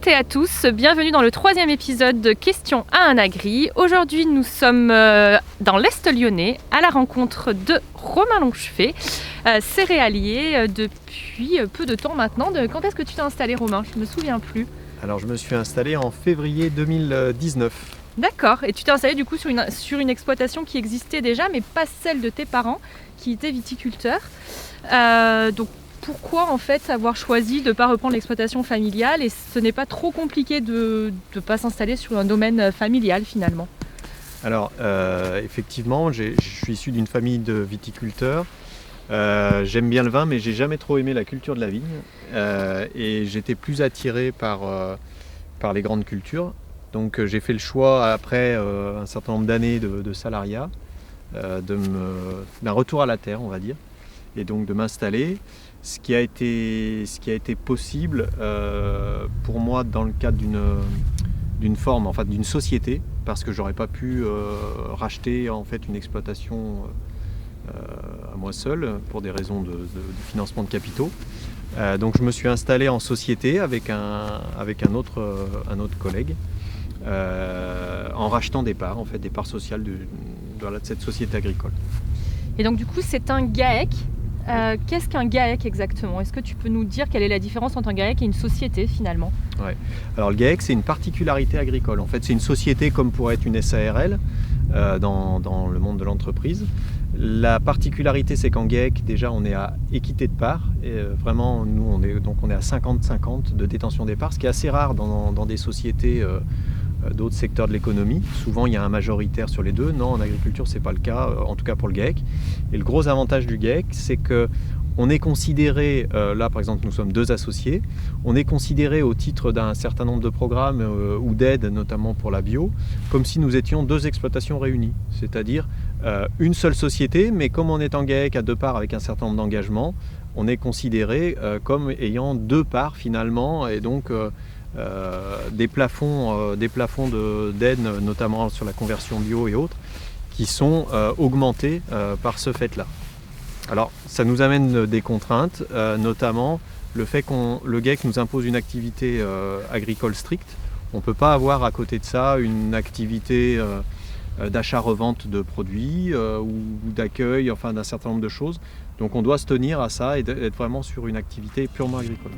toutes et à tous, bienvenue dans le 3e épisode de Questions à un agri. Aujourd'hui nous sommes dans l'Est lyonnais à la rencontre de Romain Longchevet, céréalier depuis peu de temps maintenant. Quand est-ce que tu t'es installé, Romain? Je ne me souviens plus. Alors je me suis installé en février 2019. D'accord, et tu t'es installé du coup sur une exploitation qui existait déjà mais pas celle de tes parents qui étaient viticulteurs. Donc pourquoi en fait avoir choisi de ne pas reprendre l'exploitation familiale, et ce n'est pas trop compliqué de ne pas s'installer sur un domaine familial finalement? Alors effectivement, je suis issu d'une famille de viticulteurs. J'aime bien le vin, mais j'ai jamais trop aimé la culture de la vigne. Et j'étais plus attiré par les grandes cultures. Donc j'ai fait le choix, après un certain nombre d'années de salariat, d'un retour à la terre, on va dire, et donc de m'installer. Ce qui a été possible pour moi dans le cadre d'une forme, enfin d'une société, parce que j'aurais pas pu racheter en fait une exploitation à moi seul pour des raisons de financement de capitaux. Donc je me suis installé en société avec un autre collègue, en rachetant des parts sociales de cette société agricole. Et donc du coup c'est un GAEC. Qu'est-ce qu'un GAEC exactement? Est-ce que tu peux nous dire quelle est la différence entre un GAEC et une société finalement? Ouais. Alors le GAEC, c'est une particularité agricole. En fait, c'est une société comme pourrait être une SARL dans le monde de l'entreprise. La particularité, c'est qu'en GAEC, déjà, on est à équité de parts. Et vraiment, nous, on est à 50-50 de détention des parts, ce qui est assez rare dans des sociétés d'autres secteurs de l'économie. Souvent, il y a un majoritaire sur les deux. Non, en agriculture, ce n'est pas le cas, en tout cas pour le GAEC. Et le gros avantage du GAEC, c'est qu'on est considéré, là par exemple, nous sommes 2 associés, on est considéré au titre d'un certain nombre de programmes ou d'aides, notamment pour la bio, comme si nous étions 2 exploitations réunies. C'est-à-dire une seule société, mais comme on est en GAEC à 2 parts avec un certain nombre d'engagements, on est considéré comme ayant 2 parts finalement, et donc des plafonds d'aide, notamment sur la conversion bio et autres, qui sont augmentés par ce fait-là. Alors ça nous amène des contraintes, notamment le fait que le GAEC nous impose une activité agricole stricte. On ne peut pas avoir à côté de ça une activité d'achat-revente de produits ou d'accueil, enfin d'un certain nombre de choses. Donc on doit se tenir à ça et être vraiment sur une activité purement agricole.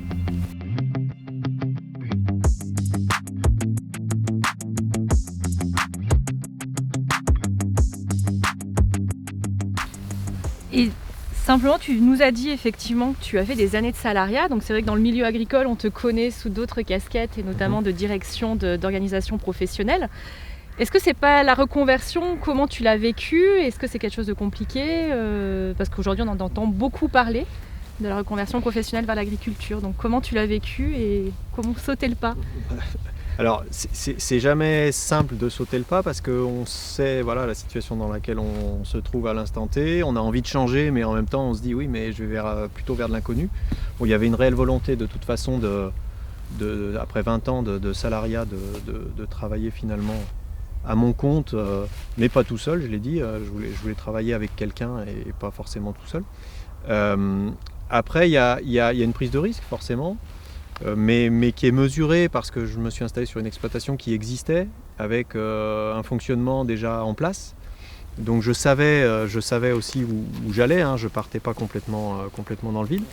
Et simplement, tu nous as dit effectivement que tu as fait des années de salariat, donc c'est vrai que dans le milieu agricole, on te connaît sous d'autres casquettes, et notamment de direction d'organisation professionnelle. Est-ce que c'est pas la reconversion? Comment tu l'as vécu? Est-ce que c'est quelque chose de compliqué? Parce qu'aujourd'hui, on en entend beaucoup parler de la reconversion professionnelle vers l'agriculture. Donc comment tu l'as vécu et comment sauter le pas? Alors, c'est jamais simple de sauter le pas parce qu'on sait la situation dans laquelle on se trouve à l'instant T. On a envie de changer, mais en même temps, on se dit oui, mais je vais plutôt vers de l'inconnu. Bon, il y avait une réelle volonté de toute façon, après 20 ans de salariat, de travailler finalement à mon compte, mais pas tout seul, je l'ai dit. Je voulais travailler avec quelqu'un et pas forcément tout seul. Après, il y a une prise de risque, forcément. Mais qui est mesuré parce que je me suis installé sur une exploitation qui existait avec un fonctionnement déjà en place. Donc je savais aussi où j'allais, hein, je partais pas complètement dans le vide.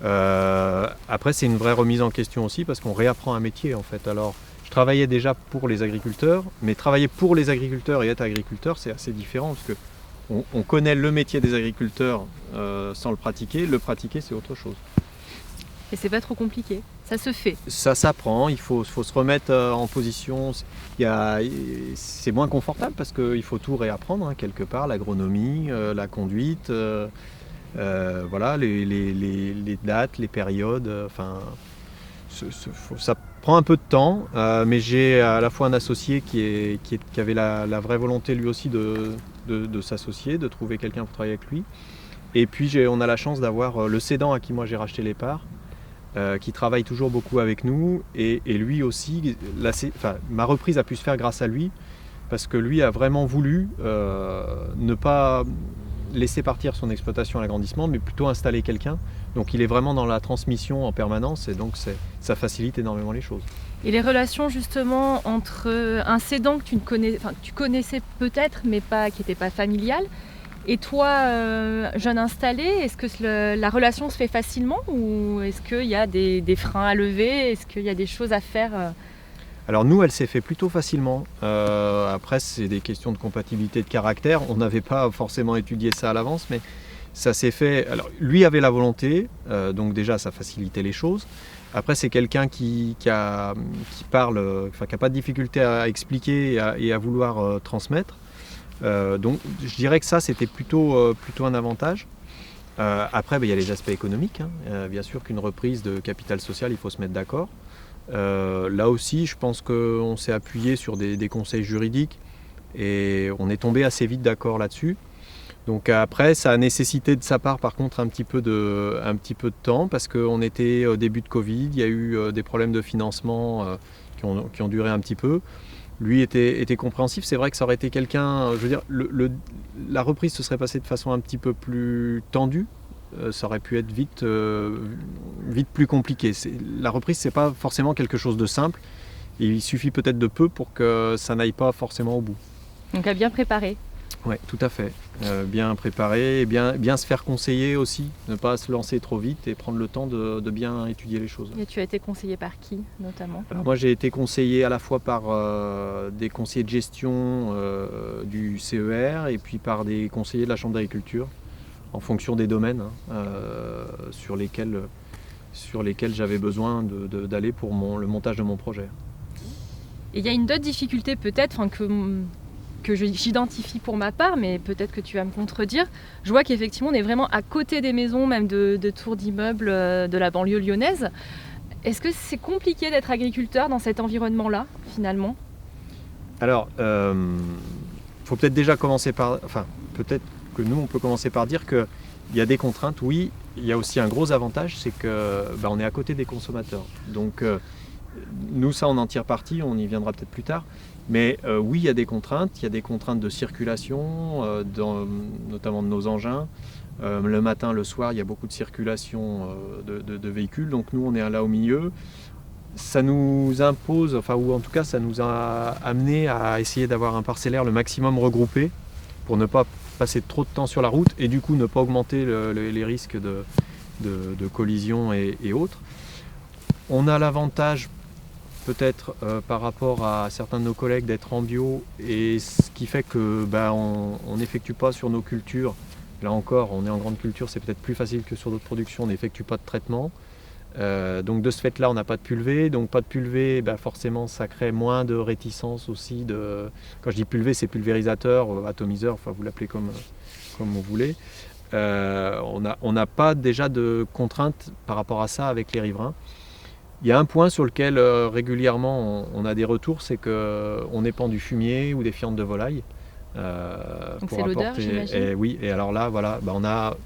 Après c'est une vraie remise en question aussi parce qu'on réapprend un métier en fait. Alors je travaillais déjà pour les agriculteurs, mais travailler pour les agriculteurs et être agriculteur c'est assez différent parce que on connaît le métier des agriculteurs sans le pratiquer c'est autre chose. Et c'est pas trop compliqué, ça se fait. Ça s'apprend, il faut se remettre en position. C'est moins confortable parce qu'il faut tout réapprendre, hein, quelque part, l'agronomie, la conduite, les dates, les périodes. Ça prend un peu de temps, mais j'ai à la fois un associé qui avait la vraie volonté lui aussi de s'associer, de trouver quelqu'un pour travailler avec lui. Et puis on a la chance d'avoir le cédant à qui moi j'ai racheté les parts, qui travaille toujours beaucoup avec nous et lui aussi, ma reprise a pu se faire grâce à lui parce que lui a vraiment voulu ne pas laisser partir son exploitation à l'agrandissement mais plutôt installer quelqu'un, donc il est vraiment dans la transmission en permanence et donc ça facilite énormément les choses. Et les relations justement entre un cédant que tu connaissais peut-être, mais qui n'était pas familial, et toi, jeune installé, est-ce que la relation se fait facilement ou est-ce qu'il y a des freins à lever? Est-ce qu'il y a des choses à faire Alors nous, elle s'est fait plutôt facilement. Après, c'est des questions de compatibilité de caractère. On n'avait pas forcément étudié ça à l'avance, mais ça s'est fait. Alors lui avait la volonté, donc déjà ça facilitait les choses. Après, c'est quelqu'un qui parle, qui n'a pas de difficulté à expliquer et à vouloir transmettre. Donc je dirais que ça, c'était plutôt un avantage. Après, il y a les aspects économiques. Bien sûr qu'une reprise de capital social, il faut se mettre d'accord. Là aussi, je pense qu'on s'est appuyé sur des conseils juridiques et on est tombé assez vite d'accord là-dessus. Donc après, ça a nécessité de sa part par contre un petit peu de temps parce qu'on était au début de Covid, il y a eu des problèmes de financement qui ont duré un petit peu. Lui était compréhensif, c'est vrai que ça aurait été quelqu'un, je veux dire, la reprise se serait passée de façon un petit peu plus tendue, ça aurait pu être vite plus compliqué. La reprise, c'est pas forcément quelque chose de simple, il suffit peut-être de peu pour que ça n'aille pas forcément au bout. Donc à bien préparer. Oui, tout à fait. Bien préparer et bien se faire conseiller aussi, ne pas se lancer trop vite et prendre le temps de bien étudier les choses. Et tu as été conseillé par qui notamment? Alors moi j'ai été conseillé à la fois par des conseillers de gestion du CER et puis par des conseillers de la Chambre d'agriculture en fonction des domaines sur lesquels j'avais besoin d'aller pour le montage de mon projet. Et il y a une autre difficulté peut-être que j'identifie pour ma part, mais peut-être que tu vas me contredire. Je vois qu'effectivement, on est vraiment à côté des maisons, même de tours d'immeubles de la banlieue lyonnaise. Est-ce que c'est compliqué d'être agriculteur dans cet environnement-là, finalement? Alors, faut peut-être déjà commencer par... Enfin, peut-être que nous, on peut commencer par dire qu'il y a des contraintes. Oui, il y a aussi un gros avantage, c'est qu'on est à côté des consommateurs. Donc, nous, ça, on en tire parti, on y viendra peut-être plus tard. Mais oui, il y a des contraintes de circulation, notamment de nos engins. Le matin, le soir, il y a beaucoup de circulation de véhicules, donc nous on est là au milieu. Ça nous impose, ou en tout cas ça nous a amené à essayer d'avoir un parcellaire le maximum regroupé pour ne pas passer trop de temps sur la route et du coup ne pas augmenter les risques de collision et autres. On a l'avantage peut-être par rapport à certains de nos collègues d'être en bio et ce qui fait que on n'effectue pas sur nos cultures, là encore on est en grande culture, c'est peut-être plus facile que sur d'autres productions, on n'effectue pas de traitement, donc de ce fait là on n'a pas de pulvée, donc pas de pulvée, forcément ça crée moins de réticence aussi, quand je dis pulvée c'est pulvérisateur, atomiseur, vous l'appelez comme vous voulez. On n'a pas déjà de contraintes par rapport à ça avec les riverains. Il y a un point sur lequel régulièrement on a des retours, c'est qu'on épand du fumier ou des fientes de volaille. Donc c'est l'odeur, j'imagine. Oui, et alors là, voilà, on a,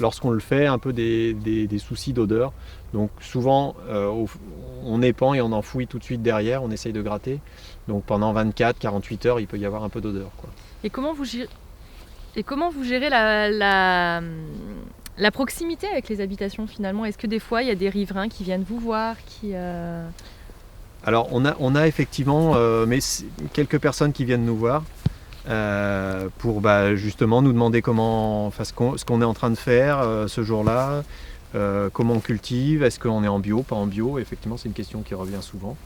lorsqu'on le fait, un peu des soucis d'odeur. Donc souvent, on épand et on enfouit tout de suite derrière, on essaye de gratter. Donc pendant 24-48 heures, il peut y avoir un peu d'odeur, quoi. Et comment vous gérez la proximité avec les habitations finalement? Est-ce que des fois il y a des riverains qui viennent vous voir Alors on a effectivement quelques personnes qui viennent nous voir pour justement nous demander ce qu'on est en train de faire ce jour-là, comment on cultive, est-ce qu'on est en bio, pas en bio. Effectivement c'est une question qui revient souvent.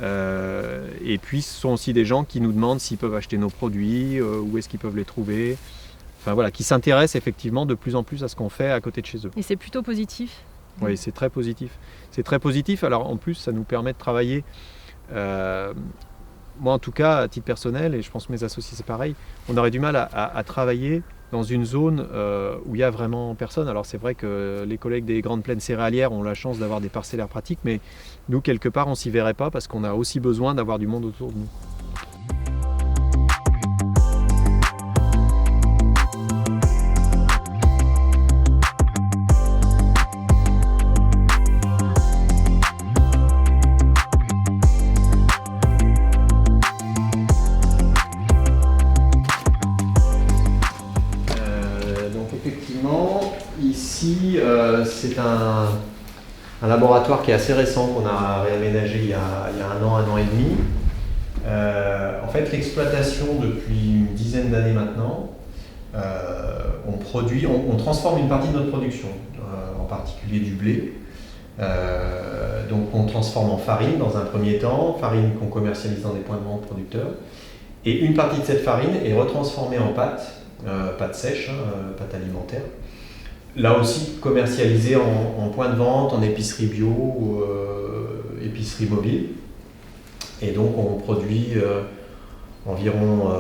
Et puis ce sont aussi des gens qui nous demandent s'ils peuvent acheter nos produits, où est-ce qu'ils peuvent les trouver. Qui s'intéressent effectivement de plus en plus à ce qu'on fait à côté de chez eux. Et c'est plutôt positif? Oui, c'est très positif. C'est très positif. Alors en plus, ça nous permet de travailler. Moi, en tout cas, à titre personnel, et je pense que mes associés, c'est pareil, on aurait du mal à travailler dans une zone où il n'y a vraiment personne. Alors c'est vrai que les collègues des grandes plaines céréalières ont la chance d'avoir des parcellaires pratiques, mais nous, quelque part, on ne s'y verrait pas parce qu'on a aussi besoin d'avoir du monde autour de nous. Ici, c'est un laboratoire qui est assez récent, qu'on a réaménagé il y a un an et demi. En fait, l'exploitation depuis une dizaine d'années maintenant, on transforme une partie de notre production, en particulier du blé. Donc on transforme en farine dans un premier temps, farine qu'on commercialise dans des points de vente producteurs. Et une partie de cette farine est retransformée en pâte, pâte sèche, pâte alimentaire. Là aussi commercialisée en point de vente, en épicerie bio ou épicerie mobile. Et donc on produit environ,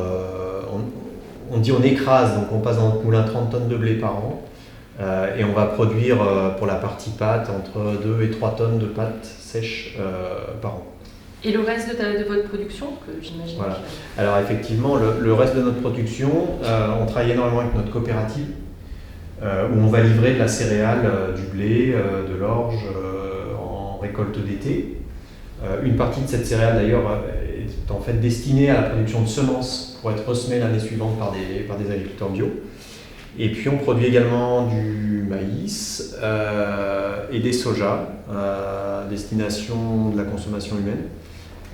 on écrase, donc on passe dans le moulin 30 tonnes de blé par an. Et on va produire pour la partie pâte entre 2 et 3 tonnes de pâte sèche par an. Et le reste de votre production, que j'imagine. Voilà. Alors effectivement, le reste de notre production, on travaille énormément avec notre coopérative, où on va livrer de la céréale, du blé, de l'orge en récolte d'été. Une partie de cette céréale d'ailleurs est en fait destinée à la production de semences pour être ressemée l'année suivante par des agriculteurs bio. Et puis on produit également du maïs et des sojas à destination de la consommation humaine.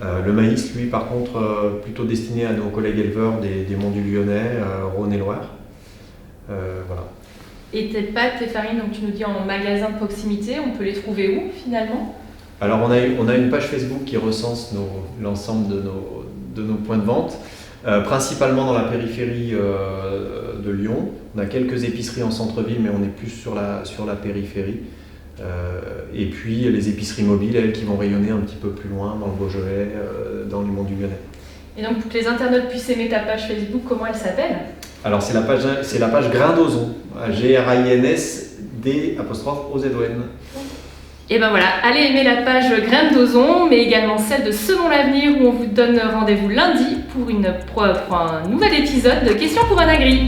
Le maïs, lui, par contre, plutôt destiné à nos collègues éleveurs des monts du Lyonnais, Rhône et Loire. Voilà. Et tes pâtes, tes farines, donc tu nous dis en magasin de proximité, on peut les trouver où finalement? Alors on a une page Facebook qui recense l'ensemble de nos points de vente. Principalement dans la périphérie de Lyon. On a quelques épiceries en centre-ville, mais on est plus sur la périphérie. Et puis les épiceries mobiles, elles, qui vont rayonner un petit peu plus loin, dans le Beaujolais, dans les monts du Lyonnais. Et donc pour que les internautes puissent aimer ta page Facebook, comment elle s'appelle? Alors c'est la page Grain d'Ozon, GRAINSD'_OZON. Et ben voilà, allez aimer la page Graines d'Ozon, mais également celle de Semons l'avenir, où on vous donne rendez-vous lundi pour un nouvel épisode de Questions pour un agri.